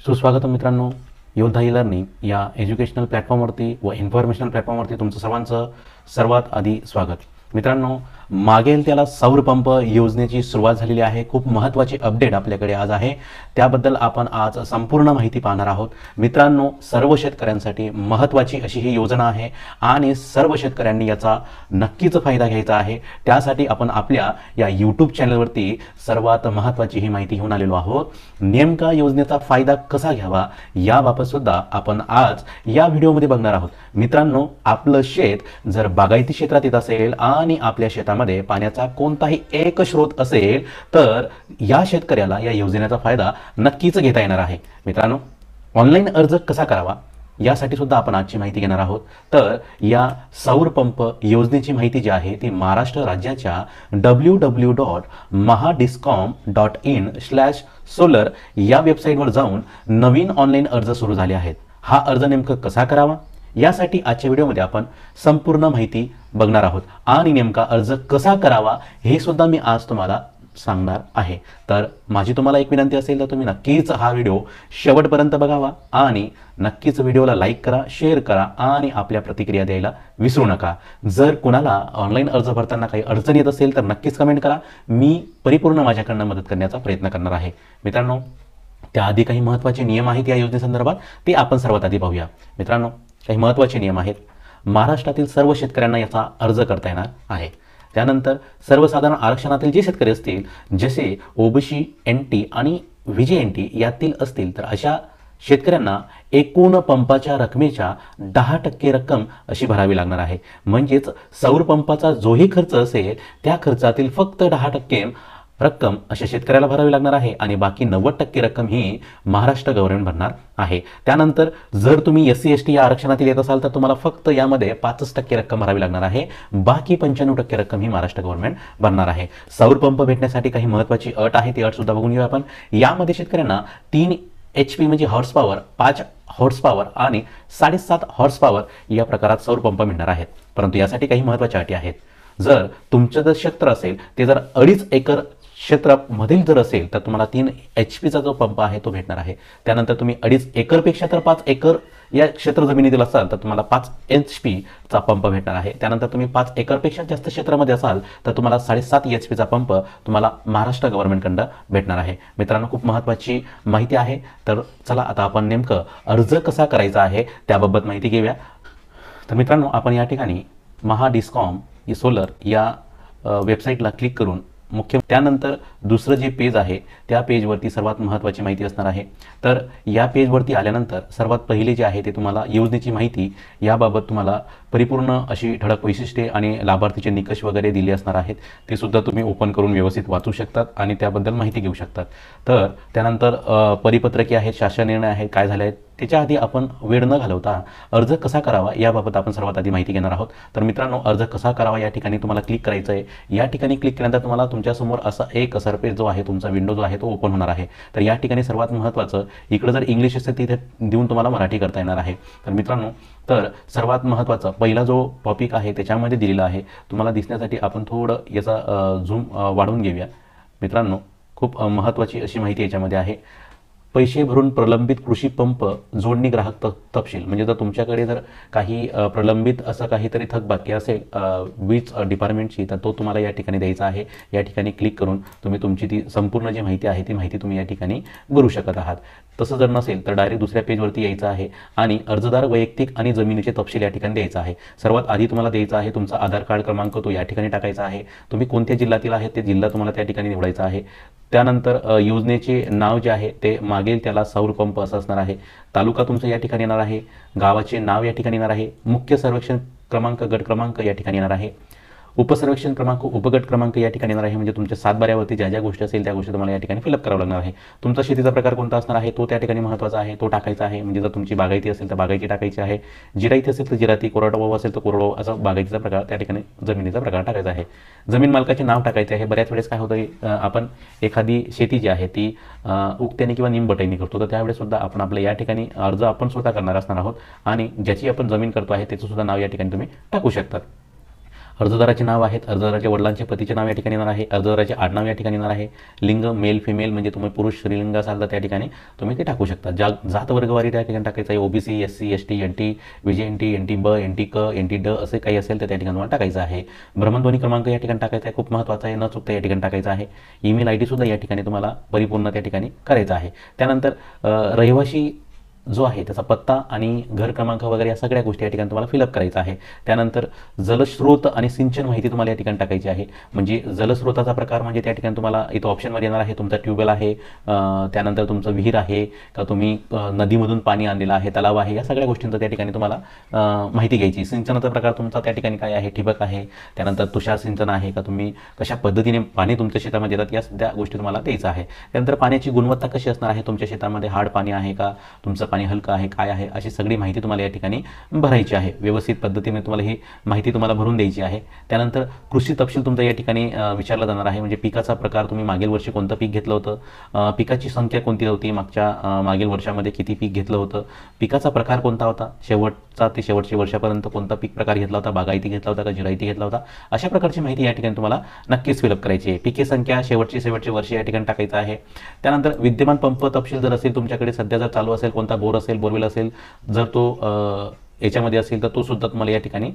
सुस्वागत मित्रांनो, योद्धा e learning या एज्युकेशनल प्लॅटफॉर्मवरती व इन्फॉर्मेशनल प्लॅटफॉर्मवरती तुमचं सर्वांचं सर्वात आधी स्वागत. मित्रांनो, मागेल त्याला सौर पंप योजनेची सुरुवात झालेली आहे. खूप महत्त्वाची अपडेट आपल्याकडे आज आहे, त्याबद्दल आपण आज संपूर्ण माहिती पाहणार आहोत. मित्रांनो, सर्व शेतकऱ्यांसाठी महत्त्वाची अशी ही योजना आहे आणि सर्व शेतकऱ्यांनी याचा नक्कीच फायदा घ्यायचा आहे. त्यासाठी आपण आपल्या या यूट्यूब चॅनलवरती सर्वात महत्त्वाची ही माहिती घेऊन आलेलो आहोत. नेमका योजनेचा फायदा कसा घ्यावा याबाबत सुद्धा आपण आज या व्हिडिओमध्ये बघणार आहोत. मित्रांनो, आपलं शेत जर बागायती क्षेत्रात येत असेल आणि आपल्या शेतामध्ये पाण्याचा कोणताही एक स्रोत असेल तर या शेतकऱ्याला या योजनेचा फायदा नक्कीच घेता येणार आहे. मित्रांनो, ऑनलाईन अर्ज कसा करावा यासाठी सुद्धा आपण आजची माहिती घेणार आहोत. तर या सौर पंप योजनेची माहिती जी आहे ती महाराष्ट्र राज्याच्या www.mahadiscom.in/solar या वेबसाईटवर जाऊन नवीन ऑनलाईन अर्ज सुरू झाले आहेत. हा अर्ज नेमका कसा करावा यासाठी आजच्या व्हिडिओमध्ये आपण संपूर्ण माहिती बघणार आहोत आणि नेमका अर्ज कसा करावा हे सुद्धा मी आज तुम्हाला सांगणार आहे. तर माझी तुम्हाला एक विनंती असेल तर तुम्ही नक्कीच हा व्हिडिओ शेवटपर्यंत बघावा आणि नक्कीच व्हिडिओला लाईक करा, शेअर करा आणि आपल्या प्रतिक्रिया द्यायला विसरू नका. जर कुणाला ऑनलाईन अर्ज भरताना काही अडचण येत असेल तर नक्कीच कमेंट करा. मी परिपूर्ण माझ्याकडनं मदत करण्याचा प्रयत्न करणार आहे. मित्रांनो, त्याआधी काही महत्त्वाचे नियम आहेत या योजनेसंदर्भात, ते आपण सर्वात आधी पाहूया. मित्रांनो, काही महत्त्वाचे नियम आहेत. महाराष्ट्रातील सर्व शेतकऱ्यांना याचा अर्ज करता येणार आहे. त्यानंतर सर्वसाधारण आरक्षणातील जे शेतकरी असतील, जसे ओबीसी, एनटी आणि व्हीजेएनटी यातील असतील, तर अशा शेतकऱ्यांना एकूण पंपाच्या रकमेच्या 10% रक्कम अशी भरावी लागणार आहे. म्हणजेच सौर पंपाचा जोही खर्च असेल त्या खर्चातील फक्त 10% रक्कम अशा शेतकऱ्याला भरावी लागणार आहे आणि बाकी 90% रक्कम ही महाराष्ट्र गव्हर्नमेंट भरणार आहे. त्यानंतर जर तुम्ही SC ST या आरक्षणातील येत असाल तर तुम्हाला फक्त यामध्ये 5% रक्कम भरावी लागणार आहे. बाकी 95% रक्कम ही महाराष्ट्र गव्हर्नमेंट भरणार आहे. सौर पंप भेटण्यासाठी काही महत्त्वाची अट आहे, ती अट सुद्धा बघून घेऊया आपण. यामध्ये शेतकऱ्यांना 3 HP म्हणजे हॉर्स पॉवर, 5 हॉर्स पॉवर आणि 7.5 हॉर्स पॉवर या प्रकारात सौर पंप मिळणार आहेत. परंतु यासाठी काही महत्त्वाच्या अटी आहेत. जर तुमचं जर क्षेत्र असेल ते जर 2.5 एकर क्षेत्रामधील जर असेल तर तुम्हाला 3 HP चा जो पंप आहे तो भेटणार आहे. त्यानंतर तुम्ही 2.5 एकरपेक्षा तर 5 एकर या क्षेत्र जमिनीतील असाल तर तुम्हाला 5 HP चा पंप भेटणार आहे. त्यानंतर तुम्ही 5 एकरपेक्षा जास्त क्षेत्रामध्ये असाल तर तुम्हाला 7.5 HP चा पंप तुम्हाला महाराष्ट्र गव्हर्नमेंटकडून भेटणार आहे. मित्रांनो, खूप महत्त्वाची माहिती आहे. तर चला आता आपण नेमकं अर्ज कसा करायचा आहे त्याबाबत माहिती घेऊया. तर मित्रांनो, आपण या ठिकाणी महाडिस्कॉम/सोलर या वेबसाईटला क्लिक करून त्यानंतर दुसरं जे पेज आहे त्या पेजवरती सर्वात महत्त्वाची माहिती असणार आहे. तर या पेजवरती आल्यानंतर सर्वात पहिले जे आहे ते तुम्हाला योजनेची माहिती याबाबत तुम्हाला परिपूर्ण अशी ठळक वैशिष्ट्ये आणि लाभार्थीचे निकष वगैरे दिले असणार आहेत. ते सुद्धा तुम्ही ओपन करून व्यवस्थित वाचू शकतात आणि त्याबद्दल माहिती घेऊ शकतात. तर त्यानंतर परिपत्रके आहेत, शासन निर्णय आहेत, काय झाले आहेत. त्याच्या आधी आपण वेळ न घालवता अर्ज कसा करावा याबाबत आपण सर्वात आधी माहिती घेणार आहोत. तर मित्रांनो, अर्ज कसा करावा या ठिकाणी तुम्हाला क्लिक करायचं आहे. या ठिकाणी क्लिक केल्यानंतर तुम्हाला तुमच्यासमोर असा एक सरफेस जो आहे, तुमचा विंडो जो आहे तो ओपन होणार आहे. तर या ठिकाणी सर्वात महत्त्वाचं, इकडे जर इंग्लिश असेल तिथे देऊन तुम्हाला मराठी करता येणार आहे. तर मित्रांनो, तर सर्वात महत्त्वाचा पहिला जो टॉपिक आहे त्याच्यामध्ये दिलेला आहे, तुम्हाला दिसण्यासाठी आपण थोडं याचा झूम वाढवून घेऊया. मित्रांनो, खूप महत्त्वाची अशी माहिती याच्यामध्ये आहे. पैसे भरून प्रलंबित कृषी पंप जोडणी ग्राहक तपशील. म्हणजे जर तुमच्याकडे जर काही प्रलंबित असं काहीतरी थकबाकी असेल वीज डिपार्टमेंटची, तर तो तुम्हाला या ठिकाणी द्यायचा आहे. या ठिकाणी क्लिक करून तुम्ही तुमची ती संपूर्ण जी माहिती आहे ती माहिती तुम्ही या ठिकाणी भरू शकत आहात. तसं जर नसेल तर डायरेक्ट दुसऱ्या पेजवरती यायचं आहे आणि अर्जदार वैयक्तिक आणि जमिनीचे तपशील या ठिकाणी द्यायचा आहे. सर्वात आधी तुम्हाला द्यायचा आहे तुमचा आधार कार्ड क्रमांक, तो या ठिकाणी टाकायचा आहे. तुम्ही कोणत्या जिल्ह्यातील आहे ते जिल्हा तुम्हाला त्या ठिकाणी निवडायचा आहे. त्यानंतर योजनेचे नाव जे आहे ते मागेल त्याला सौर पंप असं असणार आहे. तालुका तुमचा या ठिकाणी येणार आहे. गावाचे नाव या ठिकाणी येणार आहे. मुख्य सर्वेक्षण क्रमांक, गट क्रमांक या ठिकाणी येणार आहे. उपसर्वेक्षण क्रमांक, उपगट क्रमांक या ठिकाणी येणार आहे. म्हणजे तुमच्या 7 बाऱ्यावरती ज्या ज्या गोष्टी असेल त्या गोष्टी तुम्हाला या ठिकाणी फिलअप करावं लागणार आहे. तुमचा शेतीचा प्रकार कोणता असणार आहे तो त्या ठिकाणी महत्त्वाचा आहे, तो टाकायचा आहे. म्हणजे जर तुमची बागायती असेल तर बागायती टाकायची आहे, जिरायती असेल तर जिरायती, कोरडवाहू असेल तर कोरडवाहू, असं बागायतीचा प्रकार त्या ठिकाणी जमिनीचा प्रकार टाकायचा आहे. जमीन मालकाचे नाव टाकायचे आहे. बऱ्याच वेळेस काय होतं, आपण एखादी शेती जी आहे ती उक्त्याने किंवा निंबटईने करतो, तर त्यावेळेस सुद्धा आपण आपल्या या ठिकाणी अर्ज आपण स्वतः करणार असणार आहोत आणि ज्याची आपण जमीन करतो आहे त्याचं सुद्धा नाव या ठिकाणी तुम्ही टाकू शकतात. अर्जदाराचे नाव आहेत, अर्जदाराच्या वडिलांचे पतीचे नाव या ठिकाणी येणार आहे, अर्जदाराचे आडनाव या ठिकाणी येणार आहे, लिंग मेल फिमेल म्हणजे तुम्ही पुरुष स्त्रीलिंग असाल तर त्या ठिकाणी तुम्ही ते टाकू शकता. जात वर्गवारी त्या ठिकाणी टाकायचं आहे, OBC SC ST NT VJNT NT ब NT क NT ड असे काही असेल तर त्या ठिकाणी तुम्हाला टाकायचं आहे. भ्रमणध्वनी क्रमांक या ठिकाणी टाकायचा आहे, खूप महत्त्वाचा आहे, न चुकता या ठिकाणी टाकायचा आहे. ईमेल ID सुद्धा या ठिकाणी तुम्हाला परिपूर्ण त्या ठिकाणी करायचा आहे. त्यानंतर रहिवाशी जो आहे त्याचा पत्ता आणि घर क्रमांक वगैरे या सगळ्या गोष्टी या ठिकाणी तुम्हाला फिलअप करायचं आहे. त्यानंतर जलस्रोत आणि सिंचन माहिती तुम्हाला या ठिकाणी टाकायची आहे. म्हणजे जलस्रोताचा प्रकार म्हणजे त्या ठिकाणी तुम्हाला इथं ऑप्शनमध्ये येणार आहे, तुमचा ट्यूबवेल आहे, त्यानंतर तुमचं विहीर आहे का तुम्ही नदीमधून पाणी आणलेलं आहे, तलाव आहे, या सगळ्या गोष्टींचं त्या ठिकाणी तुम्हाला माहिती घ्यायची. सिंचनाचा प्रकार तुमचा त्या ठिकाणी काय आहे, ठिबक आहे, त्यानंतर तुषार सिंचन आहे का तुम्ही कशा पद्धतीने पाणी तुमच्या शेतामध्ये येतात या सगळ्या गोष्टी तुम्हाला द्यायचं आहे. त्यानंतर पाण्याची गुणवत्ता कशी असणार आहे, तुमच्या शेतामध्ये हार्ड पाणी आहे का, तुमचं पाणी हलकं आहे, काय आहे, अशी सगळी माहिती तुम्हाला या ठिकाणी भरायची आहे. व्यवस्थित पद्धतीने तुम्हाला ही माहिती तुम्हाला भरून द्यायची आहे. त्यानंतर कृषी तपशील तुमचा या ठिकाणी विचारला जाणार आहे. म्हणजे पिकाचा प्रकार, तुम्ही मागील वर्षी कोणतं पीक घेतलं होतं, पिकाची संख्या कोणती होती, मागील वर्षामध्ये किती पीक घेतलं होतं, पिकाचा प्रकार कोणता होता, शेवटचा ते शेवटच्या वर्षापर्यंत कोणता पीक प्रकार घेतला होता, बागायती घेतला होता का जिरायती घेतला होता, अशा प्रकारची माहिती या ठिकाणी तुम्हाला नक्कीच फिलअप करायची आहे. पिके संख्या शेवटचे वर्ष या ठिकाणी टाकायचं आहे. त्यानंतर विद्यमान पंप तपशील जर असेल तुमच्याकडे, सध्या जर चालू असेल, कोणता बोर असेल, बोरवेल असेल, जर तो याच्यामध्ये असेल तर तो सुद्धा तुम्हाला या ठिकाणी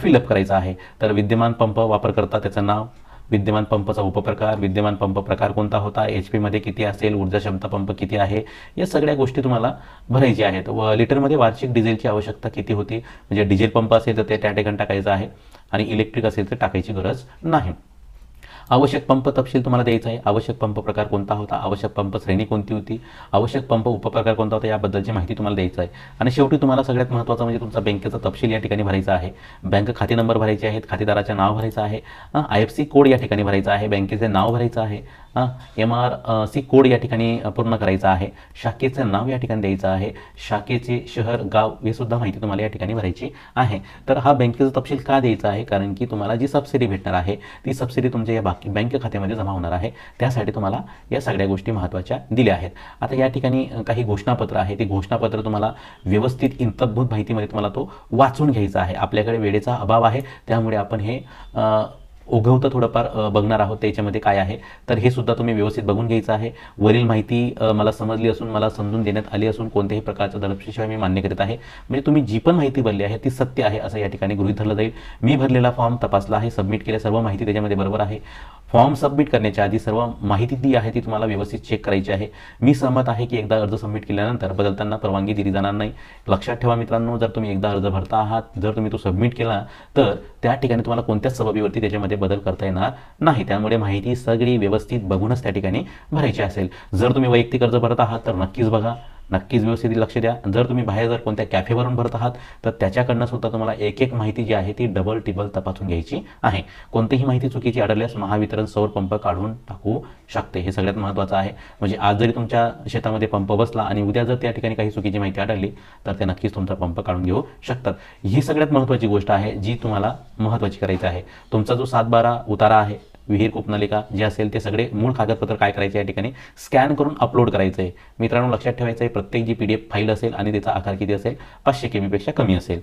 फिलअप करायचा आहे. तर विद्यमान पंप वापरकर्ता, त्याचं नाव, विद्यमान पंपचा उपप्रकार, विद्यमान पंप प्रकार कोणता होता, HP मध्ये किती असेल, ऊर्जा क्षमता पंप किती आहे, या सगळ्या गोष्टी तुम्हाला भरायच्या आहेत. व लिटरमध्ये वार्षिक डिझेलची आवश्यकता किती होती, म्हणजे डिझेल पंप असेल तर ते त्या ठिकाणी टाकायचं आहे आणि इलेक्ट्रिक असेल तर टाकायची गरज नाही. आवश्यक पंप तपशील तुम्हाला द्यायचा आहे. आवश्यक पंप प्रकार कोणता होता, आवश्यक पंप श्रेणी कोणती होती, आवश्यक पंप उपप्रकार कोणता होता, याबद्दलची माहिती तुम्हाला द्यायचं आहे. आणि शेवटी तुम्हाला सगळ्यात महत्त्वाचं म्हणजे तुमचा बँकेचा तपशील या ठिकाणी भरायचा आहे. बँक खाते नंबर भरायचे आहेत, खातेदाराचे नाव भरायचं आहे, IFSC कोड या ठिकाणी भरायचा आहे, बँकेचे नाव भरायचं आहे, MRC कोड या ठिकाणी पूर्ण करायचा आहे, शाखेचं नाव या ठिकाणी द्यायचं आहे, शाखेचे शहर गाव हे सुद्धा माहिती तुम्हाला या ठिकाणी भरायची आहे. तर हा बँकेचा तपशील का द्यायचा आहे, कारण की तुम्हाला जी सबसिडी भेटणार आहे ती सबसिडी तुमच्या या बँक खात्यामध्ये जमा होणार आहे. त्यासाठी तुम्हाला या सगळ्या गोष्टी महत्त्वाच्या दिल्या आहेत. आता या ठिकाणी काही घोषणापत्र आहे, ते घोषणापत्र तुम्हाला व्यवस्थित इंतर्भूत माहितीमध्ये तुम्हाला तो वाचून घ्यायचा आहे. आपल्याकडे वेळेचा अभाव आहे, त्यामुळे आपण हे ओघवतं थोडंफार बघणार आहोत त्याच्यामध्ये काय आहे, तर हे सुद्धा तुम्ही व्यवस्थित बघून घ्यायचं आहे. वरील माहिती मला समजली असून, मला समजून देण्यात आली असून कोणत्याही प्रकारचा दडपशाही मी मान्य करीत आहे. म्हणजे तुम्ही जी पण माहिती भरली आहे ती सत्य आहे असं या ठिकाणी गृहीत धरलं जाईल. मी भरलेला फॉर्म तपासला आहे, सबमिट केल्या, सर्व माहिती त्याच्यामध्ये बरोबर आहे. फॉर्म सबमिट करण्याच्या आधी सर्व माहिती जी आहे ती तुम्हाला व्यवस्थित चेक करायची आहे. मी सहमत आहे की एकदा अर्ज सबमिट केल्यानंतर बदलताना परवानगी दिली जाणार नाही. लक्षात ठेवा मित्रांनो, जर तुम्ही एकदा अर्ज भरता आहात, जर तुम्ही तो सबमिट केला तर त्या ठिकाणी तुम्हाला कोणत्याच सबबीवरती त्याच्यामध्ये बदल करता येणार नाही. त्यामुळे माहिती सगळी व्यवस्थित बघूनच त्या ठिकाणी भरायची असेल. जर तुम्ही वैयक्तिक अर्ज भरत आहात तर नक्कीच बघा, नक्कीच व्यवस्थित लक्ष द्या. जर तुम्ही बाहेर जर कोणत्या कॅफेवरून भरत आहात तर त्याच्याकडनं सुद्धा तुम्हाला एक माहिती जी आहे ती डबल टिबल तपासून घ्यायची आहे. कोणतीही माहिती चुकीची आढळल्यास महावितरण सौर पंप काढून टाकू शकते, हे सगळ्यात महत्त्वाचं आहे. म्हणजे आज जरी तुमच्या शेतामध्ये पंप बसला आणि उद्या जर त्या ठिकाणी काही चुकीची माहिती आढळली तर ते नक्कीच तुमचा पंप काढून घेऊ शकतात. ही सगळ्यात महत्त्वाची गोष्ट आहे जी तुम्हाला महत्त्वाची करायची आहे. तुमचा जो 7/12 उतारा आहे, विहीर कूपनलिका जे असेल ते सगळे मूळ कागदपत्र काय करायचे या ठिकाणी स्कॅन करून अपलोड करायचं आहे. मित्रांनो लक्षात ठेवायचं आहे, प्रत्येक जी PDF फाईल असेल आणि त्याचा आकार किती असेल, 500 KB पेक्षा कमी असेल.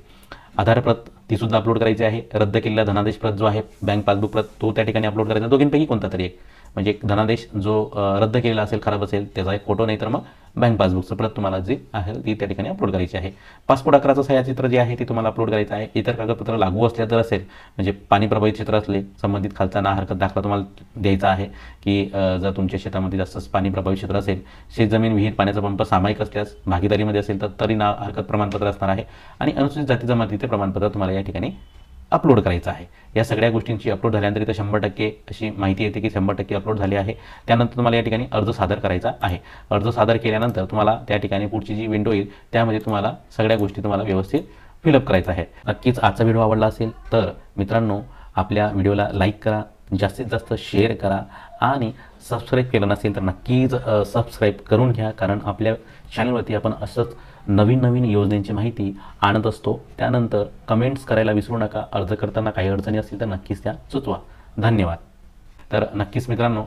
आधार प्रत ती सुद्धा अपलोड करायची आहे. रद्द केलेला धनादेश प्रत जो आहे, बँक पासबुक प्रत, तो त्या ठिकाणी अपलोड करायचा. दोघींपैकी कोणता तरी एक, म्हणजे धनादेश जो रद्द केलेला असेल, खराब असेल, त्याचा एक फोटो, नाही तर मग बँक पासबुकचं प्रत तुम्हाला जी आहे ती त्या ठिकाणी अपलोड करायची आहे. पासपोर्ट आकाराचं छायाचित्र जे आहे ते तुम्हाला अपलोड करायचं आहे. इतर कागदपत्र लागू असल्या तर असेल, म्हणजे पाणी प्रभावित क्षेत्र असले, संबंधित खालचा ना हरकत दाखला तुम्हाला द्यायचा आहे की जर तुमच्या शेतामध्ये जास्तच पाणी प्रभावित क्षेत्र असेल, शेतजमीन, विहीर, पाण्याचा पंप सामायिक असल्यास, भागीदारीमध्ये असेल तर तरी ना हरकत प्रमाणपत्र असणार आहे. आणि अनुसूचित जाती जमातीचे प्रमाणपत्र तुम्हाला या ठिकाणी अपलोड करायचं आहे. या सगळ्या गोष्टींची अपलोड झाल्यानंतर इथं 100% अशी माहिती येते की 100% अपलोड झाली आहे. त्यानंतर तुम्हाला या ठिकाणी अर्ज सादर करायचा आहे. अर्ज सादर केल्यानंतर तुम्हाला त्या ठिकाणी पुढची जी विंडो येईल त्यामध्ये तुम्हाला सगळ्या गोष्टी तुम्हाला व्यवस्थित फिलअप करायचं आहे. नक्कीच आजचा व्हिडिओ आवडला असेल तर मित्रांनो आपल्या व्हिडिओला लाईक करा, जास्तीत जास्त शेअर करा आणि सबस्क्राईब केलं नसेल तर नक्कीच सबस्क्राईब करून घ्या, कारण आपल्या चॅनलवरती आपण असंच नवीन योजनेची माहिती आणत असतो. त्यानंतर कमेंट्स करायला विसरू नका. अर्ज करताना काही अडचणी असतील तर नक्कीच त्या सुचवा. धन्यवाद. तर नक्कीच मित्रांनो